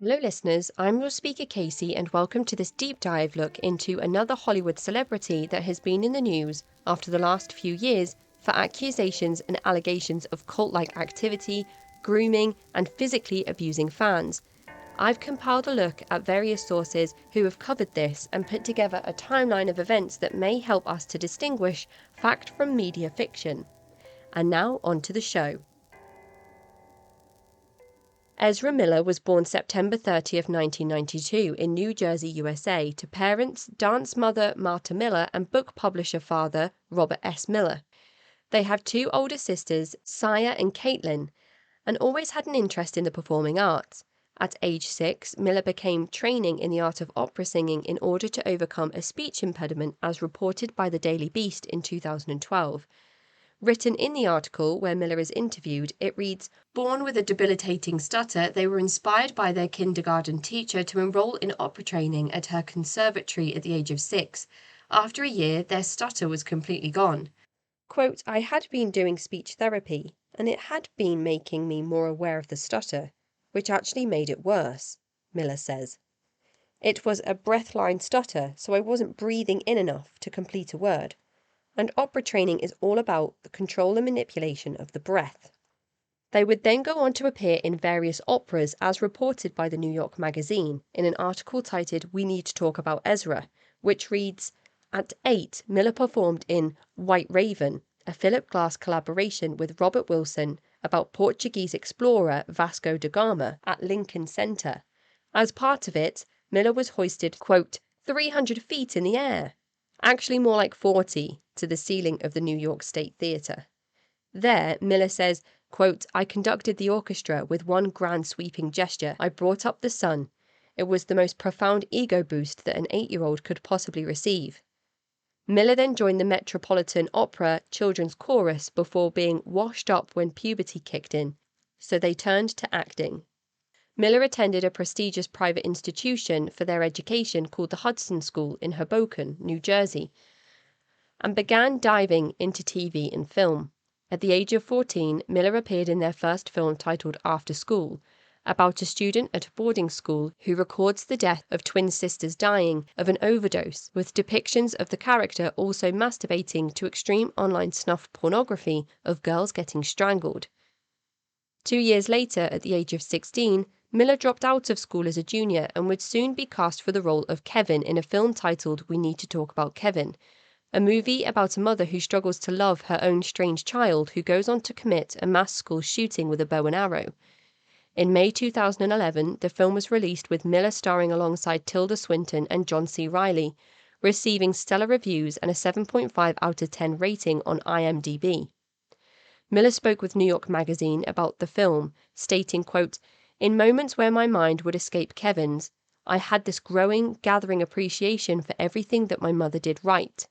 Hello listeners, I'm your speaker Casey and welcome to this deep dive look into another Hollywood celebrity that has been in the news after the last few years for accusations and allegations of cult-like activity, grooming and physically abusing fans. I've compiled a look at various sources who have covered this and put together a timeline of events that may help us to distinguish fact from media fiction. And now on to the show. Ezra Miller was born September 30th, 1992 in New Jersey, USA to parents, dance mother Marta Miller and book publisher father Robert S. Miller. They have two older sisters, Saya and Caitlin, and always had an interest in the performing arts. At age 6, Miller began training in the art of opera singing in order to overcome a speech impediment as reported by the Daily Beast in 2012. Written in the article where Miller is interviewed, it reads, "Born with a debilitating stutter, they were inspired by their kindergarten teacher to enroll in opera training at her conservatory at the age of 6. After a year, their stutter was completely gone. Quote, I had been doing speech therapy, and it had been making me more aware of the stutter, which actually made it worse," Miller says. "It was a breath-line stutter, so I wasn't breathing in enough to complete a word. And opera training is all about the control and manipulation of the breath." They would then go on to appear in various operas as reported by the New York Magazine in an article titled We Need to Talk About Ezra, which reads, At 8, Miller performed in White Raven, a Philip Glass collaboration with Robert Wilson about Portuguese explorer Vasco da Gama at Lincoln Center. As part of it, Miller was hoisted, quote, 300 feet in the air, actually more like 40, to the ceiling of the New York State Theater. There, Miller says, quote, I conducted the orchestra with one grand sweeping gesture. I brought up the sun. It was the most profound ego boost that an 8-year-old could possibly receive. Miller then joined the Metropolitan Opera Children's Chorus before being washed up when puberty kicked in, so they turned to acting. Miller attended a prestigious private institution for their education called the Hudson School in Hoboken, New Jersey, and began diving into TV and film. At the age of 14, Miller appeared in their first film titled After School, about a student at a boarding school who records the death of twin sisters dying of an overdose, with depictions of the character also masturbating to extreme online snuff pornography of girls getting strangled. 2 years later, at the age of 16, Miller dropped out of school as a junior and would soon be cast for the role of Kevin in a film titled We Need to Talk About Kevin, a movie about a mother who struggles to love her own strange child who goes on to commit a mass school shooting with a bow and arrow. In May 2011, the film was released with Miller starring alongside Tilda Swinton and John C. Reilly, receiving stellar reviews and a 7.5 out of 10 rating on IMDb. Miller spoke with New York Magazine about the film, stating, quote, In moments where my mind would escape Kevin's, I had this gathering appreciation for everything that my mother did right.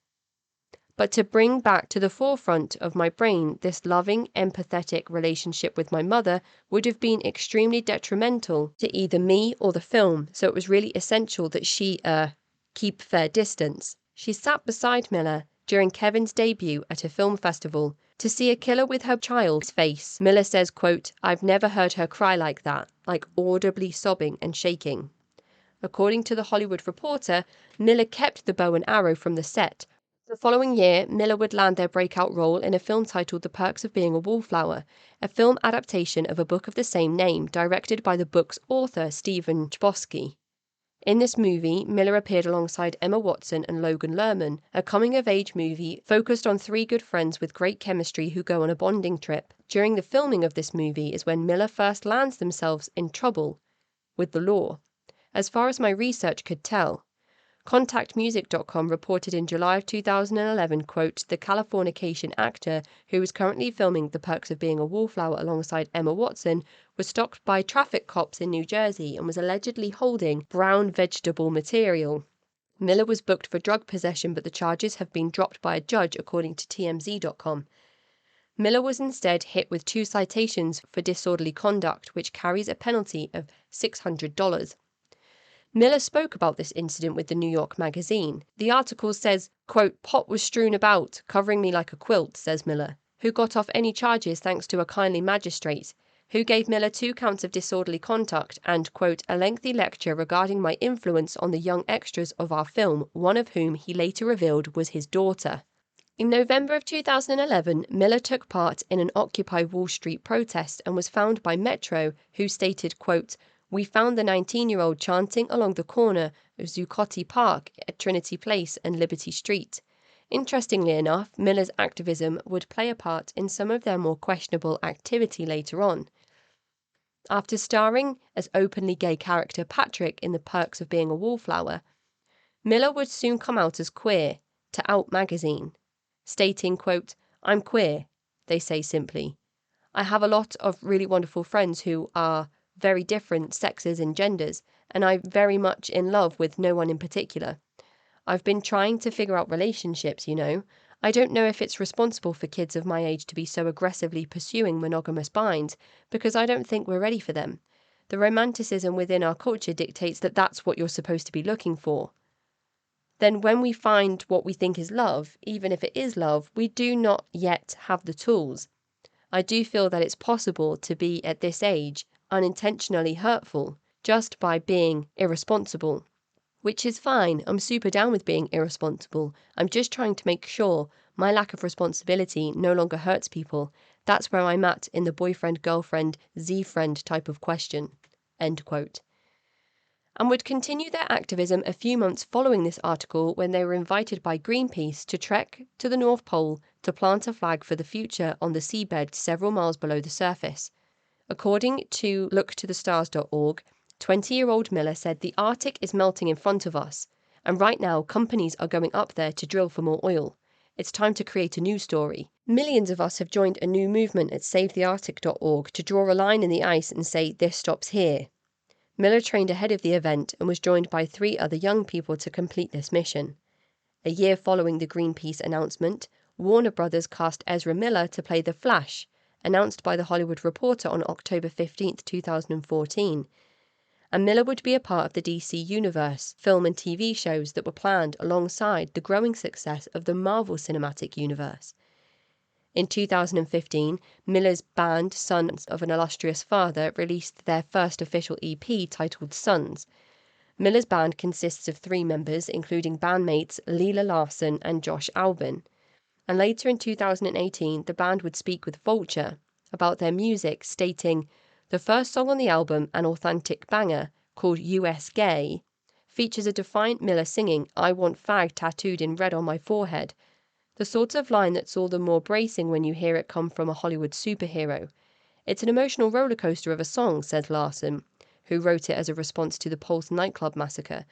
But to bring back to the forefront of my brain this loving, empathetic relationship with my mother would have been extremely detrimental to either me or the film, so it was really essential that she, keep fair distance. She sat beside Miller during Kevin's debut at a film festival to see a killer with her child's face. Miller says, quote, I've never heard her cry like that, like audibly sobbing and shaking. According to The Hollywood Reporter, Miller kept the bow and arrow from the set. The following year, Miller would land their breakout role in a film titled The Perks of Being a Wallflower, a film adaptation of a book of the same name directed by the book's author Stephen Chbosky. In this movie, Miller appeared alongside Emma Watson and Logan Lerman, a coming-of-age movie focused on 3 good friends with great chemistry who go on a bonding trip. During the filming of this movie is when Miller first lands themselves in trouble with the law, as far as my research could tell. ContactMusic.com reported in July of 2011, quote, the Californication actor, who is currently filming The Perks of Being a Wallflower alongside Emma Watson, was stopped by traffic cops in New Jersey and was allegedly holding brown vegetable material. Miller was booked for drug possession, but the charges have been dropped by a judge, according to TMZ.com. Miller was instead hit with 2 citations for disorderly conduct, which carries a penalty of $600. Miller spoke about this incident with the New York Magazine. The article says, quote, pot was strewn about, covering me like a quilt, says Miller, who got off any charges thanks to a kindly magistrate. who gave Miller 2 counts of disorderly conduct and, quote, a lengthy lecture regarding my influence on the young extras of our film, one of whom he later revealed was his daughter. In November of 2011, Miller took part in an Occupy Wall Street protest and was found by Metro, who stated, quote, we found the 19-year-old chanting along the corner of Zuccotti Park at Trinity Place and Liberty Street. Interestingly enough, Miller's activism would play a part in some of their more questionable activity later on. After starring as openly gay character Patrick in The Perks of Being a Wallflower, Miller would soon come out as queer to Out magazine, stating, quote, I'm queer, they say simply. I have a lot of really wonderful friends who are very different sexes and genders, and I'm very much in love with no one in particular. I've been trying to figure out relationships, you know. I don't know if it's responsible for kids of my age to be so aggressively pursuing monogamous binds, because I don't think we're ready for them. The romanticism within our culture dictates that that's what you're supposed to be looking for. Then when we find what we think is love, even if it is love, we do not yet have the tools. I do feel that it's possible to be, at this age, unintentionally hurtful just by being irresponsible. Which is fine, I'm super down with being irresponsible. I'm just trying to make sure my lack of responsibility no longer hurts people. That's where I'm at in the boyfriend, girlfriend, Z-friend type of question. End quote. And would continue their activism a few months following this article when they were invited by Greenpeace to trek to the North Pole to plant a flag for the future on the seabed several miles below the surface. According to looktothestars.org, 20-year-old Miller said the Arctic is melting in front of us, and right now companies are going up there to drill for more oil. It's time to create a new story. Millions of us have joined a new movement at SaveTheArctic.org to draw a line in the ice and say this stops here. Miller trained ahead of the event and was joined by 3 other young people to complete this mission. A year following the Greenpeace announcement, Warner Brothers cast Ezra Miller to play The Flash, announced by The Hollywood Reporter on October 15, 2014. And Miller would be a part of the DC Universe, film and TV shows that were planned alongside the growing success of the Marvel Cinematic Universe. In 2015, Miller's band Sons of an Illustrious Father released their first official EP titled Sons. Miller's band consists of 3 members, including bandmates Leela Larson and Josh Albin. And later in 2018, the band would speak with Vulture about their music, stating, the first song on the album, an authentic banger called US Gay, features a defiant Miller singing, I want fag tattooed in red on my forehead. The sort of line that's all the more bracing when you hear it come from a Hollywood superhero. It's an emotional rollercoaster of a song, says Larson, who wrote it as a response to the Pulse nightclub massacre.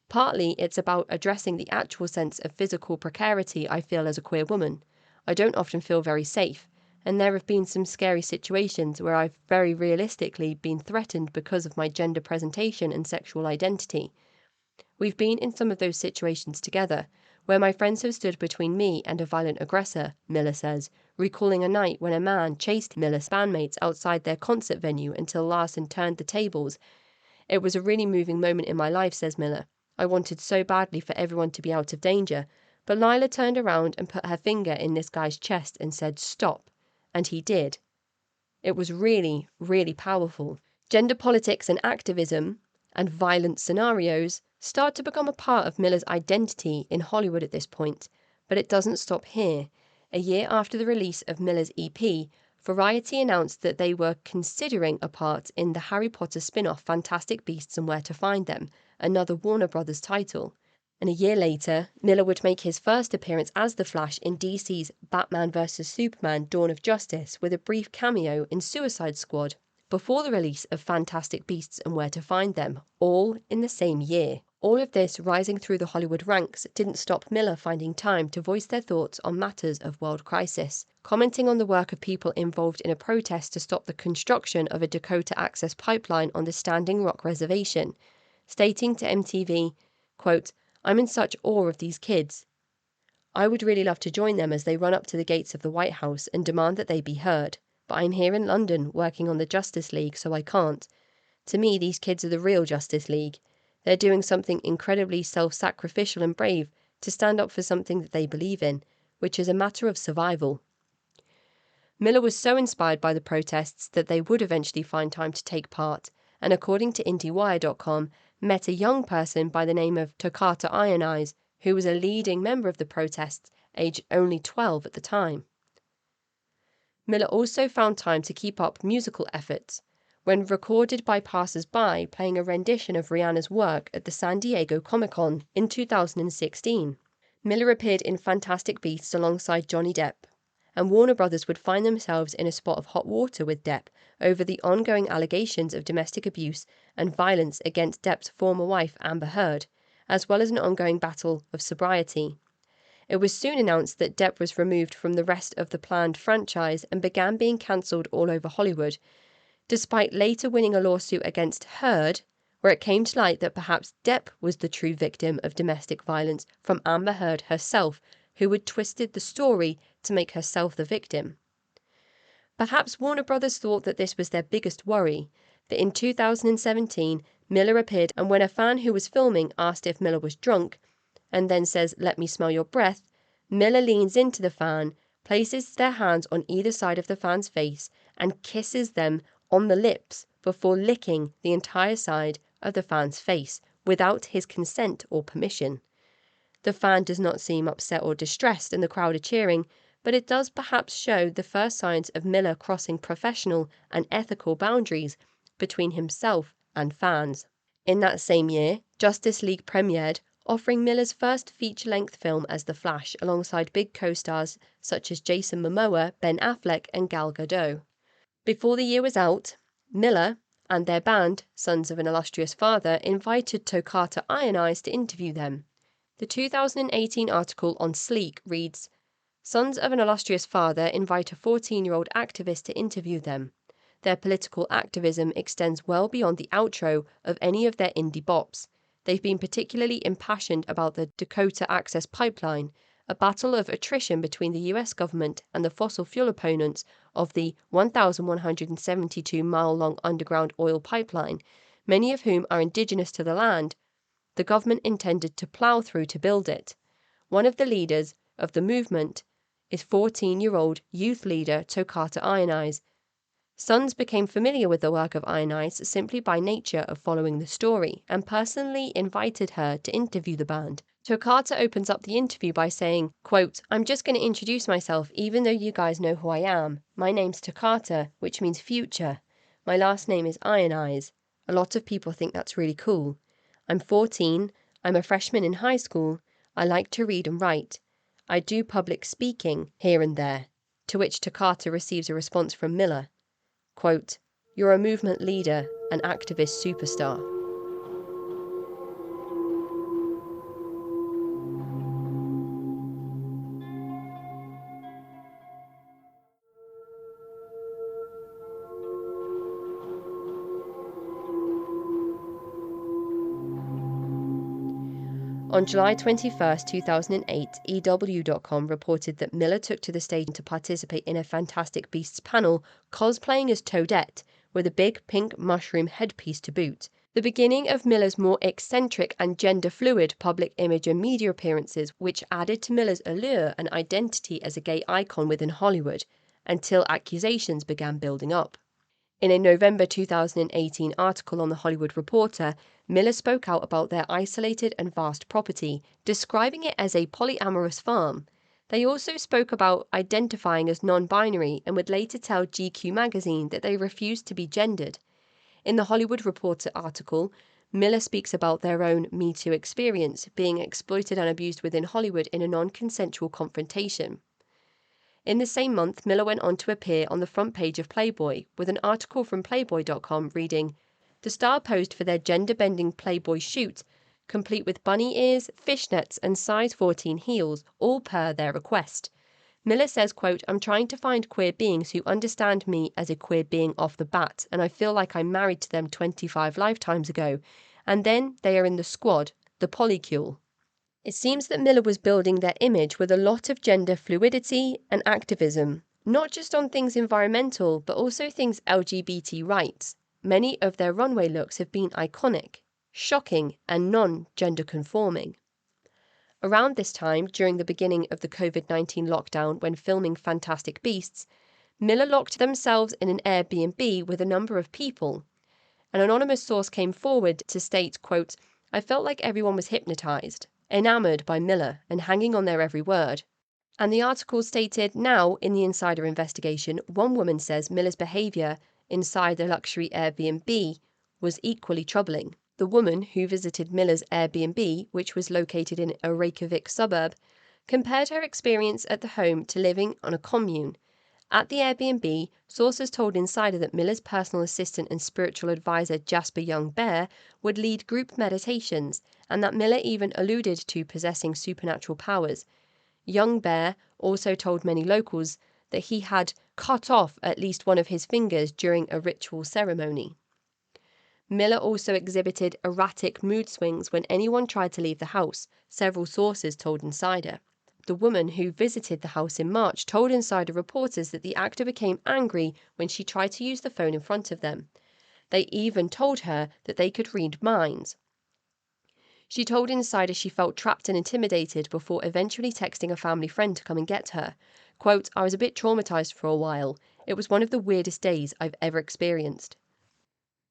Partly it's about addressing the actual sense of physical precarity I feel as a queer woman. I don't often feel very safe, and there have been some scary situations where I've very realistically been threatened because of my gender presentation and sexual identity. We've been in some of those situations together, where my friends have stood between me and a violent aggressor, Miller says, recalling a night when a man chased Miller's bandmates outside their concert venue until Larson turned the tables. It was a really moving moment in my life, says Miller. I wanted so badly for everyone to be out of danger, but Lila turned around and put her finger in this guy's chest and said, stop. And he did. It was really, really powerful. Gender politics and activism and violent scenarios start to become a part of Miller's identity in Hollywood at this point, but it doesn't stop here. A year after the release of Miller's EP, Variety announced that they were considering a part in the Harry Potter spin-off Fantastic Beasts and Where to Find Them, another Warner Brothers title. And a year later, Miller would make his first appearance as the Flash in DC's Batman vs. Superman Dawn of Justice with a brief cameo in Suicide Squad, before the release of Fantastic Beasts and Where to Find Them, all in the same year. All of this rising through the Hollywood ranks didn't stop Miller finding time to voice their thoughts on matters of world crisis, commenting on the work of people involved in a protest to stop the construction of a Dakota Access Pipeline on the Standing Rock Reservation, stating to MTV, quote, I'm in such awe of these kids. I would really love to join them as they run up to the gates of the White House and demand that they be heard, but I'm here in London working on the Justice League, so I can't. To me, these kids are the real Justice League. They're doing something incredibly self-sacrificial and brave to stand up for something that they believe in, which is a matter of survival. Miller was so inspired by the protests that they would eventually find time to take part, and according to IndieWire.com, met a young person by the name of Toccata Iron Eyes, who was a leading member of the protests, aged only 12 at the time. Miller also found time to keep up musical efforts. When recorded by passers-by playing a rendition of Rihanna's work at the San Diego Comic-Con in 2016. Miller appeared in Fantastic Beasts alongside Johnny Depp, and Warner Brothers would find themselves in a spot of hot water with Depp over the ongoing allegations of domestic abuse and violence against Depp's former wife Amber Heard, as well as an ongoing battle of sobriety. It was soon announced that Depp was removed from the rest of the planned franchise and began being cancelled all over Hollywood, despite later winning a lawsuit against Heard, where it came to light that perhaps Depp was the true victim of domestic violence from Amber Heard herself, who had twisted the story to make herself the victim. Perhaps Warner Brothers thought that this was their biggest worry, that in 2017 Miller appeared, and when a fan who was filming asked if Miller was drunk, and then says, "Let me smell your breath," Miller leans into the fan, places their hands on either side of the fan's face, and kisses them on the lips before licking the entire side of the fan's face without his consent or permission. The fan does not seem upset or distressed, and the crowd are cheering, but it does perhaps show the first signs of Miller crossing professional and ethical boundaries between himself and fans. In that same year, Justice League premiered, offering Miller's first feature-length film as The Flash, alongside big co-stars such as Jason Momoa, Ben Affleck, and Gal Gadot. Before the year was out, Miller and their band, Sons of an Illustrious Father, invited Toccata Iron Eyes to interview them. The 2018 article on Sleek reads, "Sons of an Illustrious Father invite a 14-year-old activist to interview them. Their political activism extends well beyond the outro of any of their indie bops. They've been particularly impassioned about the Dakota Access Pipeline, a battle of attrition between the US government and the fossil fuel opponents of the 1,172-mile-long underground oil pipeline, many of whom are indigenous to the land the government intended to plow through to build it. One of the leaders of the movement is 14-year-old youth leader Toccata Iron Eyes. Sons became familiar with the work of Iron Eyes simply by nature of following the story, and personally invited her to interview the band. Toccata opens up the interview by saying, quote, "I'm just going to introduce myself even though you guys know who I am. My name's Toccata, which means future. My last name is Iron Eyes. A lot of people think that's really cool. I'm 14, I'm a freshman in high school, I like to read and write. I do public speaking here and there," to which Toccata receives a response from Miller. Quote, "You're a movement leader, an activist superstar." On July 21, 2008, EW.com reported that Miller took to the stage to participate in a Fantastic Beasts panel cosplaying as Toadette, with a big pink mushroom headpiece to boot. The beginning of Miller's more eccentric and gender-fluid public image and media appearances, which added to Miller's allure and identity as a gay icon within Hollywood, until accusations began building up. In a November 2018 article on The Hollywood Reporter, Miller spoke out about their isolated and vast property, describing it as a polyamorous farm. They also spoke about identifying as non-binary and would later tell GQ magazine that they refused to be gendered. In The Hollywood Reporter article, Miller speaks about their own Me Too experience, being exploited and abused within Hollywood in a non-consensual confrontation. In the same month, Miller went on to appear on the front page of Playboy, with an article from Playboy.com reading, "The star posed for their gender-bending Playboy shoot, complete with bunny ears, fishnets, and size 14 heels, all per their request." Miller says, quote, "I'm trying to find queer beings who understand me as a queer being off the bat, and I feel like I'm married to them 25 lifetimes ago, and then they are in the squad, the polycule." It seems that Miller was building their image with a lot of gender fluidity and activism, not just on things environmental, but also things LGBT rights. Many of their runway looks have been iconic, shocking, and non-gender conforming. Around this time, during the beginning of the COVID-19 lockdown when filming Fantastic Beasts, Miller locked themselves in an Airbnb with a number of people. An anonymous source came forward to state, quote, "I felt like everyone was hypnotized, enamored by Miller and hanging on their every word." And the article stated, now, in the insider investigation, one woman says Miller's behavior inside the luxury Airbnb was equally troubling. The woman who visited Miller's Airbnb, which was located in a Reykjavik suburb, compared her experience at the home to living on a commune. At the Airbnb, sources told Insider that Miller's personal assistant and spiritual advisor Jasper Young Bear would lead group meditations, and that Miller even alluded to possessing supernatural powers. Young Bear also told many locals that he had cut off at least one of his fingers during a ritual ceremony. Miller also exhibited erratic mood swings when anyone tried to leave the house, several sources told Insider. The woman who visited the house in March told Insider reporters that the actor became angry when she tried to use the phone in front of them. They even told her that they could read minds. She told Insider she felt trapped and intimidated before eventually texting a family friend to come and get her. Quote, "I was a bit traumatized for a while. It was one of the weirdest days I've ever experienced."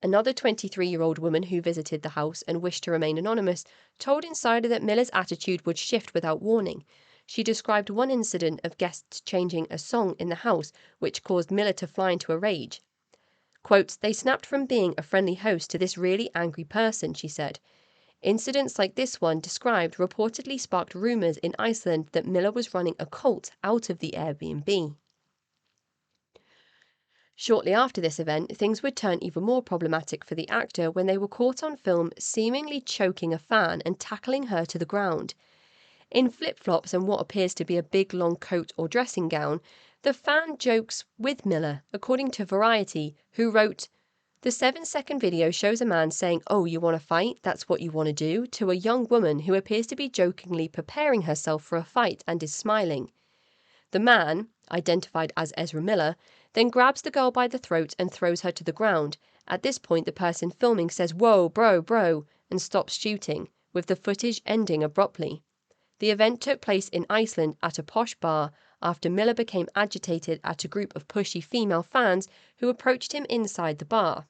Another 23-year-old woman who visited the house and wished to remain anonymous told Insider that Miller's attitude would shift without warning. She described one incident of guests changing a song in the house, which caused Miller to fly into a rage. Quote, "They snapped from being a friendly host to this really angry person," she said. Incidents like this one described reportedly sparked rumors in Iceland that Miller was running a cult out of the Airbnb. Shortly after this event, things would turn even more problematic for the actor when they were caught on film seemingly choking a fan and tackling her to the ground. In flip-flops and what appears to be a big long coat or dressing gown, the fan jokes with Miller, according to Variety, who wrote, "The 7-second video shows a man saying, 'Oh, you want to fight? That's what you want to do,' to a young woman who appears to be jokingly preparing herself for a fight and is smiling. The man, identified as Ezra Miller, then grabs the girl by the throat and throws her to the ground. At this point, the person filming says, 'Whoa, bro,' and stops shooting, with the footage ending abruptly. The event took place in Iceland at a posh bar after Miller became agitated at a group of pushy female fans who approached him inside the bar.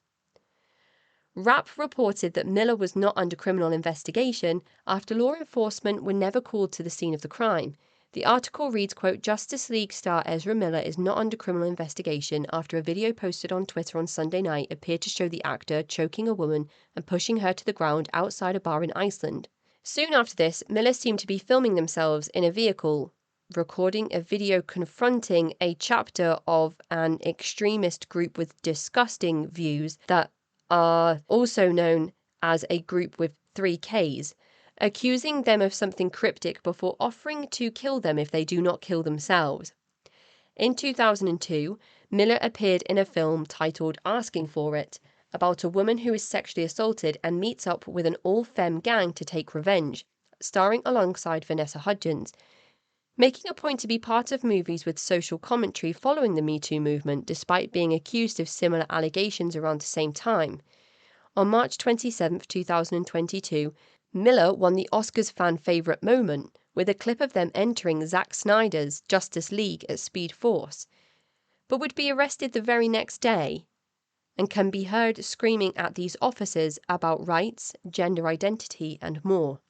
Rapp reported that Miller was not under criminal investigation after law enforcement were never called to the scene of the crime. The article reads, quote, "Justice League star Ezra Miller is not under criminal investigation after a video posted on Twitter on Sunday night appeared to show the actor choking a woman and pushing her to the ground outside a bar in Iceland." Soon after this, Miller seemed to be filming themselves in a vehicle, recording a video confronting a chapter of an extremist group with disgusting views that are also known as a group with 3 Ks, accusing them of something cryptic before offering to kill them if they do not kill themselves. In 2002, Miller appeared in a film titled Asking for It, about a woman who is sexually assaulted and meets up with an all-femme gang to take revenge, starring alongside Vanessa Hudgens. Making a point to be part of movies with social commentary following the Me Too movement, despite being accused of similar allegations around the same time. On March 27, 2022, Miller won the Oscars fan favorite moment with a clip of them entering Zack Snyder's Justice League at Speed Force, but would be arrested the very next day and can be heard screaming at these officers about rights, gender identity, and more.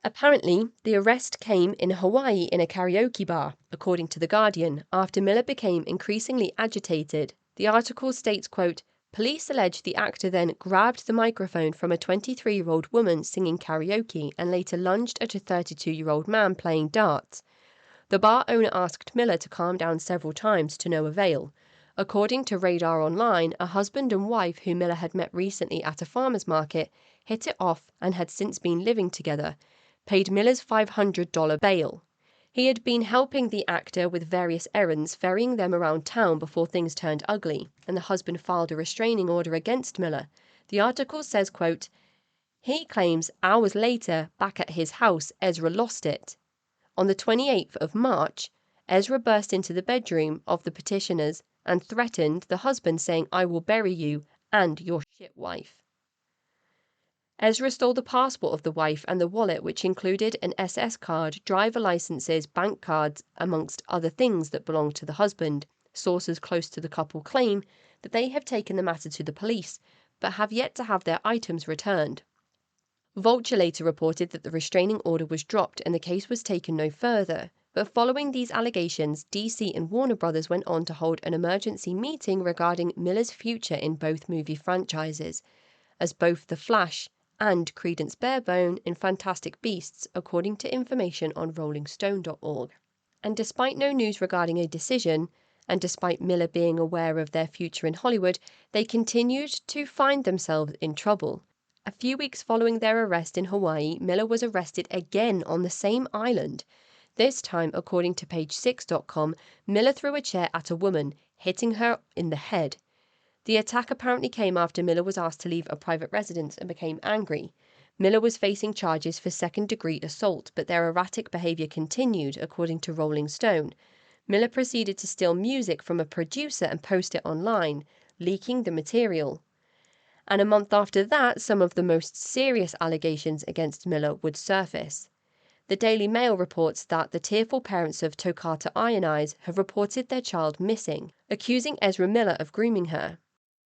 Apparently, the arrest came in Hawaii in a karaoke bar, according to The Guardian, after Miller became increasingly agitated. The article states, quote, "Police allege the actor then grabbed the microphone from a 23-year-old woman singing karaoke and later lunged at a 32-year-old man playing darts. The bar owner asked Miller to calm down several times to no avail. According to Radar Online, a husband and wife who Miller had met recently at a farmer's market hit it off and had since been living together, paid Miller's $500 bail. He had been helping the actor with various errands, ferrying them around town before things turned ugly, and the husband filed a restraining order against Miller. The article says, quote, "He claims hours later, back at his house, Ezra lost it. On the 28th of March, Ezra burst into the bedroom of the petitioners and threatened the husband, saying, 'I will bury you and your shit wife.' Ezra stole the passport of the wife and the wallet, which included an SS card, driver licenses, bank cards, amongst other things that belonged to the husband, Sources close to the couple claim that they have taken the matter to the police, but have yet to have their items returned. Vulture later reported that the restraining order was dropped and the case was taken no further. But following these allegations, DC and Warner Brothers went on to hold an emergency meeting regarding Miller's future in both movie franchises, as both The Flash and Credence Barebone in Fantastic Beasts, according to information on RollingStone.org. And despite no news regarding a decision, and despite Miller being aware of their future in Hollywood, they continued to find themselves in trouble. A few weeks following their arrest in Hawaii, Miller was arrested again on the same island. This time, according to page6.com, Miller threw a chair at a woman, hitting her in the head. The attack apparently came after Miller was asked to leave a private residence and became angry. Miller was facing charges for second-degree assault, but their erratic behavior continued, according to Rolling Stone. Miller proceeded to steal music from a producer and post it online, leaking the material. And a month after that, some of the most serious allegations against Miller would surface. The Daily Mail reports that the tearful parents of Toccata Ionise have reported their child missing, accusing Ezra Miller of grooming her.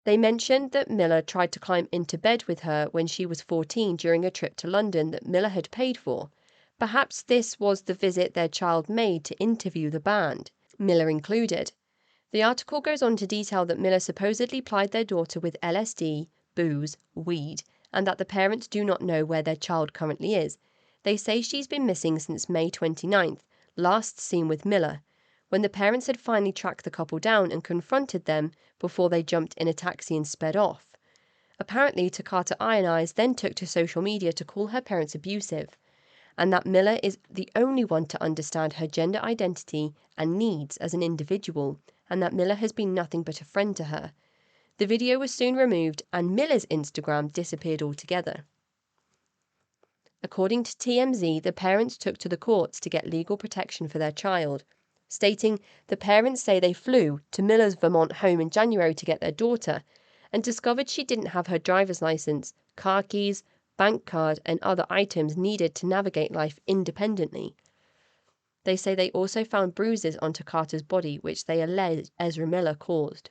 They mentioned that Miller tried to climb into bed with her when she was 14 during a trip to London that Miller had paid for. Perhaps this was the visit their child made to interview the band, Miller included. The article goes on to detail that Miller supposedly plied their daughter with LSD, booze, weed, and that the parents do not know where their child currently is. They say she's been missing since May 29th, last seen with Miller, when the parents had finally tracked the couple down and confronted them before they jumped in a taxi and sped off. Apparently, Toccata Ionise then took to social media to call her parents abusive, and that Miller is the only one to understand her gender identity and needs as an individual, and that Miller has been nothing but a friend to her. The video was soon removed and Miller's Instagram disappeared altogether. According to TMZ, the parents took to the courts to get legal protection for their child, stating the parents say they flew to Miller's Vermont home in January to get their daughter and discovered she didn't have her driver's license, car keys, bank card, and other items needed to navigate life independently. They say they also found bruises on Toccata's body, which they allege Ezra Miller caused.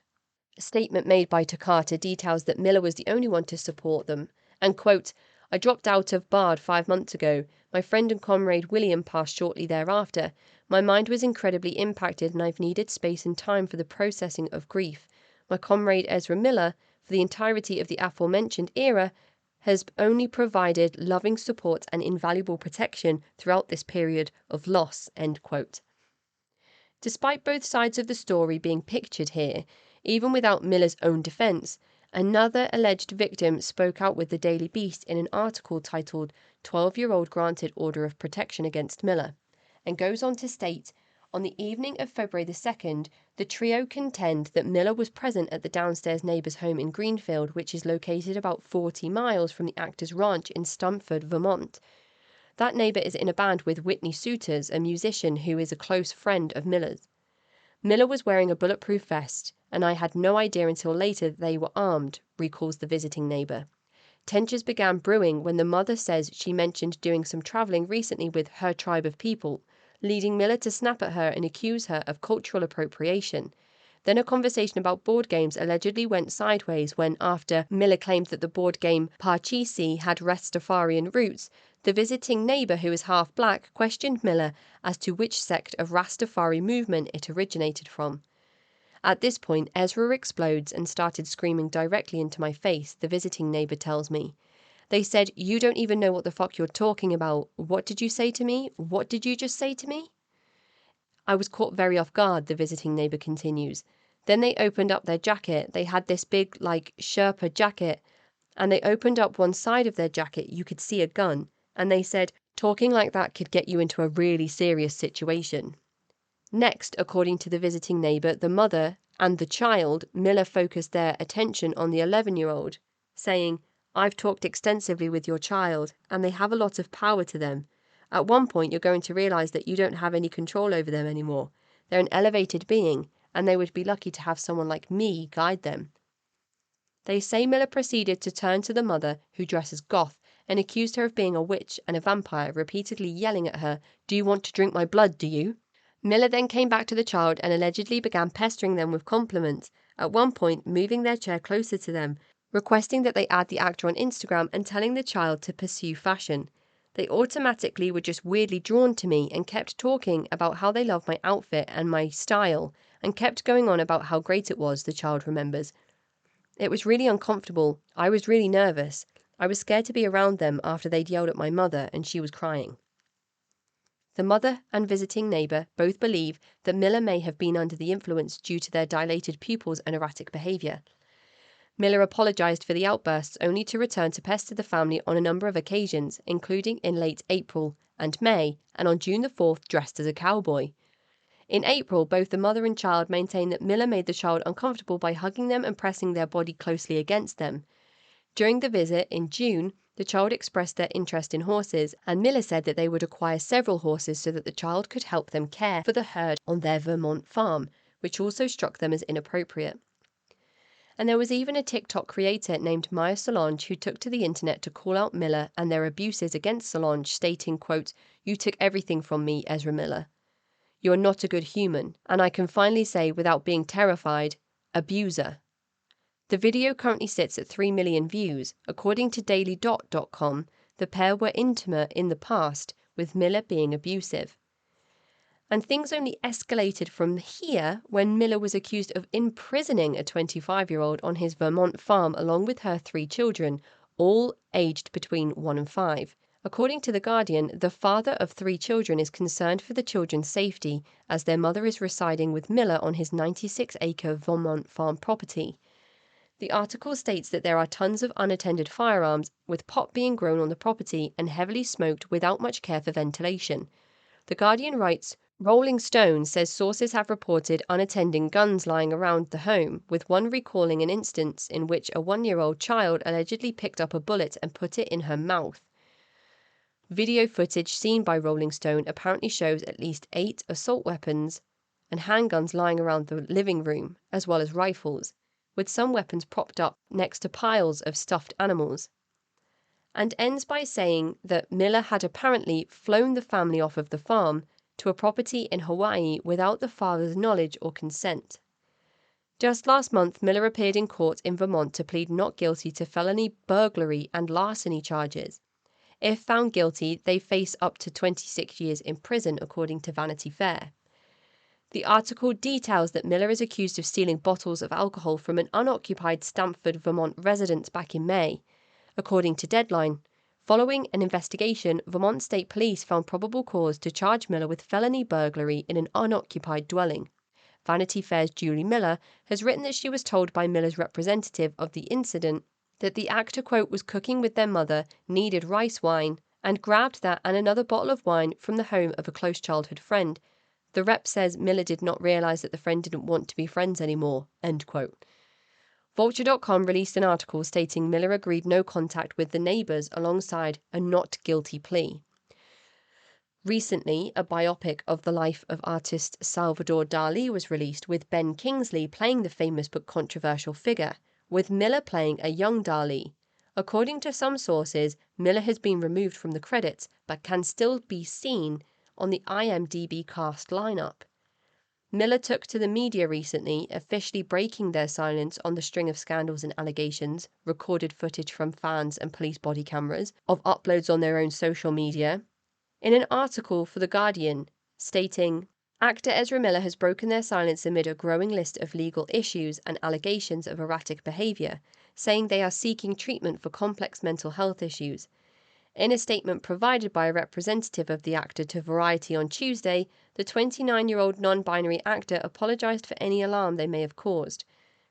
A statement made by Toccata details that Miller was the only one to support them, and quote, "I dropped out of Bard 5 months ago. My friend and comrade William passed shortly thereafter. My mind was incredibly impacted and I've needed space and time for the processing of grief. My comrade Ezra Miller, for the entirety of the aforementioned era, has only provided loving support and invaluable protection throughout this period of loss," end quote. Despite both sides of the story being pictured here, even without Miller's own defense, another alleged victim spoke out with the Daily Beast in an article titled 12-Year-Old Granted Order of Protection Against Miller, and goes on to state, on the evening of February the 2nd, the trio contend that Miller was present at the downstairs neighbor's home in Greenfield, which is located about 40 miles from the actor's ranch in Stamford, Vermont. That neighbor is in a band with Whitney Suiters, a musician who is a close friend of Miller's. Miller was wearing a bulletproof vest, and I had no idea until later that they were armed, recalls the visiting neighbor. Tensions began brewing when the mother says she mentioned doing some traveling recently with her tribe of people, leading Miller to snap at her and accuse her of cultural appropriation. Then a conversation about board games allegedly went sideways when, after Miller claimed that the board game Parcheesi had Rastafarian roots, the visiting neighbor, who is half black, questioned Miller as to which sect of Rastafari movement it originated from. At this point, Ezra explodes and started screaming directly into my face, the visiting neighbor tells me. They said, "You don't even know what the fuck you're talking about. What did you say to me? What did you just say to me?" I was caught very off guard, the visiting neighbor continues. Then they opened up their jacket. They had this big, Sherpa jacket, and they opened up one side of their jacket. You could see a gun. And they said, "Talking like that could get you into a really serious situation." Next, according to the visiting neighbor, the mother and the child, Miller focused their attention on the 11-year-old, saying, "I've talked extensively with your child, and they have a lot of power to them. At one point, you're going to realize that you don't have any control over them anymore. They're an elevated being, and they would be lucky to have someone like me guide them." They say Miller proceeded to turn to the mother, who dresses goth, and accused her of being a witch and a vampire, repeatedly yelling at her, "Do you want to drink my blood, do you?" Miller then came back to the child and allegedly began pestering them with compliments, at one point moving their chair closer to them, requesting that they add the actor on Instagram and telling the child to pursue fashion. They automatically were just weirdly drawn to me and kept talking about how they love my outfit and my style, and kept going on about how great it was, the child remembers. It was really uncomfortable. I was really nervous. I was scared to be around them after they'd yelled at my mother and she was crying. The mother and visiting neighbour both believe that Miller may have been under the influence due to their dilated pupils and erratic behaviour. Miller apologised for the outbursts only to return to pester the family on a number of occasions, including in late April and May, and on June the 4th dressed as a cowboy. In April, both the mother and child maintained that Miller made the child uncomfortable by hugging them and pressing their body closely against them. During the visit in June, the child expressed their interest in horses, and Miller said that they would acquire several horses so that the child could help them care for the herd on their Vermont farm, which also struck them as inappropriate. And there was even a TikTok creator named Maya Solange who took to the internet to call out Miller and their abuses against Solange, stating, quote, "You took everything from me, Ezra Miller. You're not a good human, and I can finally say without being terrified, abuser." The video currently sits at 3 million views. According to dailydot.com, the pair were intimate in the past, with Miller being abusive. And things only escalated from here when Miller was accused of imprisoning a 25-year-old on his Vermont farm along with her 3 children, all aged between 1 and 5. According to The Guardian, the father of 3 children is concerned for the children's safety as their mother is residing with Miller on his 96-acre Vermont farm property. The article states that there are tons of unattended firearms, with pot being grown on the property and heavily smoked without much care for ventilation. The Guardian writes, Rolling Stone says sources have reported unattended guns lying around the home, with one recalling an instance in which a 1-year-old child allegedly picked up a bullet and put it in her mouth. Video footage seen by Rolling Stone apparently shows at least 8 assault weapons and handguns lying around the living room, as well as rifles, with some weapons propped up next to piles of stuffed animals, and ends by saying that Miller had apparently flown the family off of the farm to a property in Hawaii without the father's knowledge or consent. Just last month, Miller appeared in court in Vermont to plead not guilty to felony burglary and larceny charges. If found guilty, they face up to 26 years in prison, according to Vanity Fair. The article details that Miller is accused of stealing bottles of alcohol from an unoccupied Stamford, Vermont residence back in May. According to Deadline, following an investigation, Vermont State Police found probable cause to charge Miller with felony burglary in an unoccupied dwelling. Vanity Fair's Julie Miller has written that she was told by Miller's representative of the incident that the actor, quote, was cooking with their mother, needed rice wine, and grabbed that and another bottle of wine from the home of a close childhood friend. The rep says Miller did not realize that the friend didn't want to be friends anymore, end quote. Vulture.com released an article stating Miller agreed no contact with the neighbors alongside a not guilty plea. Recently, a biopic of the life of artist Salvador Dali was released, with Ben Kingsley playing the famous but controversial figure, with Miller playing a young Dali. According to some sources, Miller has been removed from the credits but can still be seen on the IMDb cast lineup. Miller took to the media recently, officially breaking their silence on the string of scandals and allegations, recorded footage from fans and police body cameras, of uploads on their own social media. In an article for The Guardian, stating, actor Ezra Miller has broken their silence amid a growing list of legal issues and allegations of erratic behavior, saying they are seeking treatment for complex mental health issues. In a statement provided by a representative of the actor to Variety on Tuesday, the 29-year-old non-binary actor apologized for any alarm they may have caused.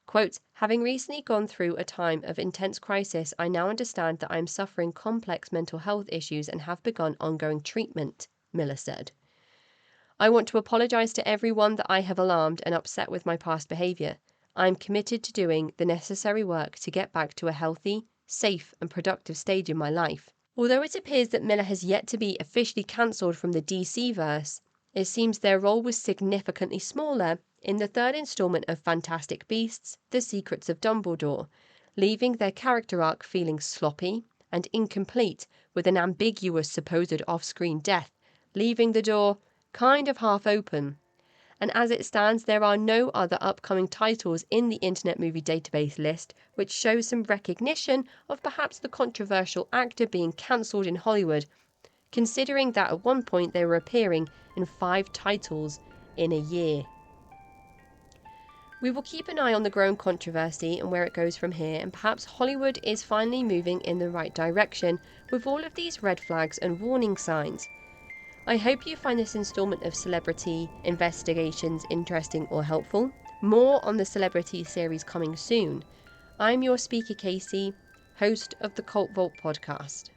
Quote, having recently gone through a time of intense crisis, I now understand that I am suffering complex mental health issues and have begun ongoing treatment, Miller said. I want to apologize to everyone that I have alarmed and upset with my past behavior. I am committed to doing the necessary work to get back to a healthy, safe, and productive stage in my life. Although it appears that Miller has yet to be officially cancelled from the DC-verse, it seems their role was significantly smaller in the 3rd installment of Fantastic Beasts: The Secrets of Dumbledore, leaving their character arc feeling sloppy and incomplete with an ambiguous supposed off-screen death, leaving the door kind of half open. and as it stands, there are no other upcoming titles in the Internet Movie Database list, which shows some recognition of perhaps the controversial actor being cancelled in Hollywood, considering that at one point they were appearing in 5 titles in a year. We will keep an eye on the growing controversy and where it goes from here, and perhaps Hollywood is finally moving in the right direction with all of these red flags and warning signs. I hope you find this instalment of Celebrity Investigations interesting or helpful. More on the Celebrity series coming soon. I'm your speaker Casey, host of the Cult Vault podcast.